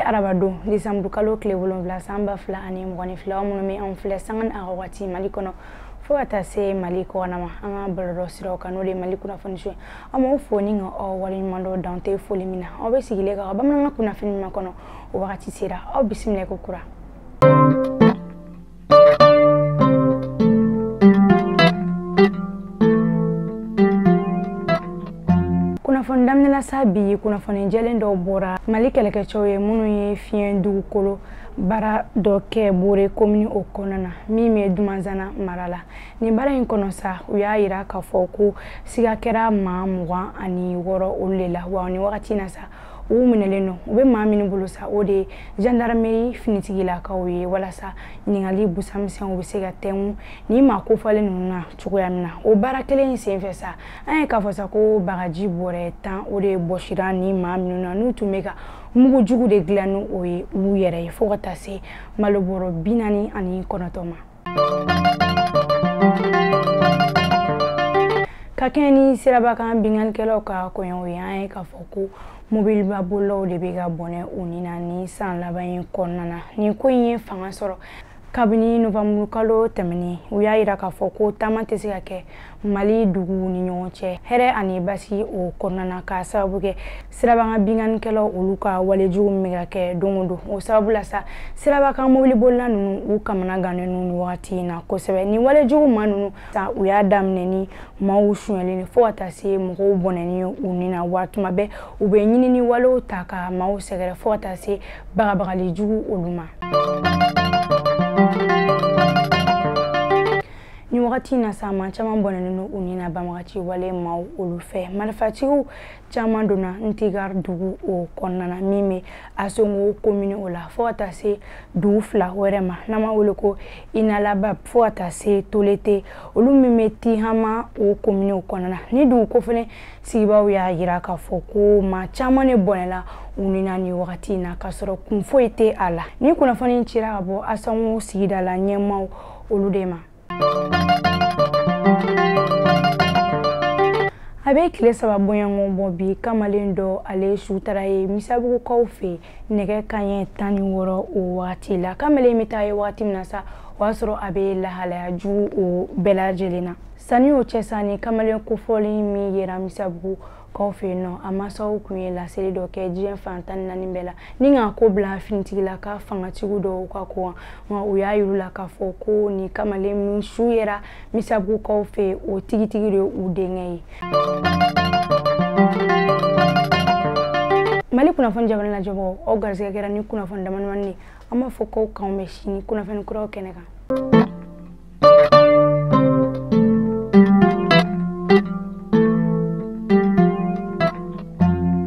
arabado December kalo kile 7 san 2022 munun mi an filɛ sangan agawati Mali kɔnɔ fo ka taa se Mali kɔnɔ ma an ka balɔrɔ siraw kan no de Mali kunnafoni so an fo ni nga wali ɲuman dɔ dante foli mina aw bɛ sigilen ka bamanankan kunnafoni min kɔnɔ o wagati sera aw bisimila ko kura kunnafoni damnela sabi kunnafoni jɛlen dɔw bɔra Mali kɛlɛkɛcɛw ye minnu ye fiɲɛ dugukolo bara dɔ kɛ bore commune o kɔnɔna min bɛ Dumanzana mara la ni bara in kɔnɔ sa u y'a yira k'a fɔ ko siga kɛra maa 26 olu de la wa ni wagati na sa u minɛlen no u bɛ maa min bolo sa o de gendarmerie finitigilakaw ye walasa ɲininkali busamisɛnw bɛ se ka tɛngu ni maa kofɔlen ninnu na cogoya min na o baara kelen in senfɛ sa an ye k'a fɔ sa ko bagaji bɔrɛ 10 o de bɔsira ni maa minnu na n'u tun bɛ ka mugu jugu de dilan ni o ye u yɛrɛ ye fo ka taa se malo bɔrɔ 49 ma ka kɛɲɛ ni sirabakan binganikɛlaw ka kɔɲɔw ye an ye k'a fɔ ko mobiliba bolaw de bɛ ka bɔnɛ u ni na ni san laban in kɔnɔna na ni ko in ye fanga sɔrɔ kabini novembre kalo tɛmɛnen u y'a yira k'a fɔ ko taama tɛ se ka kɛ Mali dugu ni ɲɔgɔn cɛ hɛrɛ ani basigi o kɔnɔna na k'a sababu kɛ sirabakan binganikɛlaw olu ka walejugu min bɛ ka kɛ don o don o sababu la sa sirabakan mobilibolila ninnu u kamana gannen ni wagati in na kosɛbɛ ni walejugu maa ninnu sa u y'a daminɛ ni maaw suɲɛlen fo ka taa se mɔgɔw bɔnɛni u ni na wa tuma bɛɛ u bɛ ɲinini walew ta ka maaw sɛgɛrɛ fo ka taa se bagabagali jugu olu ma ni wagati na sa man caman bɔnɛni u ni na banbagaci wale maaw olu fɛ marifatigiw caman donna Ntigar dugu o kɔnɔna na min bɛ Asongo commune o la fo ka taa se dugu 2 wɛrɛ ma n'an b'a wele ko Inalaba fo ka taa se Tolete olu min bɛ Tihama o commune o kɔnɔna na ni dugu kofɔlen sigibaaw y'a yira k'a fɔ ko maa caman de bɔnɛla u ni na ni wagati na k'a sɔrɔ kun foyi tɛ a la ni kunnafoni cira ka bɔ Asongo sigida la ɲɛmaaw olu de ma a bɛ tile 3 bɔɲɔgɔn bɔ bi kamalen dɔ ale sutara ye Misabugukaw fɛ nɛgɛ kanɲɛ 16 o wagati la kamalen bɛ taa ye wagati min na sa o y'a sɔrɔ a bɛ lahalaya jugu o bɛɛ lajɛlen na sani o cɛ sa ni kamalen kofɔlen min yera Misabugukaw fɛ yen nɔ a masaw tun ye laseli dɔ kɛ diɲɛ fan 14 bɛɛ la ni k'a ko bila finitigila ka fangatigiw dɔw ka ko kan u y'a yir'u la k'a fɔ ko ni kamalen min su yera Misabugukaw fɛ o tigitigi de u denkɛ ye Mali kunnafoni jamana lajɛbagaw aw garisɛgɛ kɛra ni kunnafoni damadamanin an b'a fɔ k'aw kanw bɛ sini kunnafoni kuraw kɛnɛ kan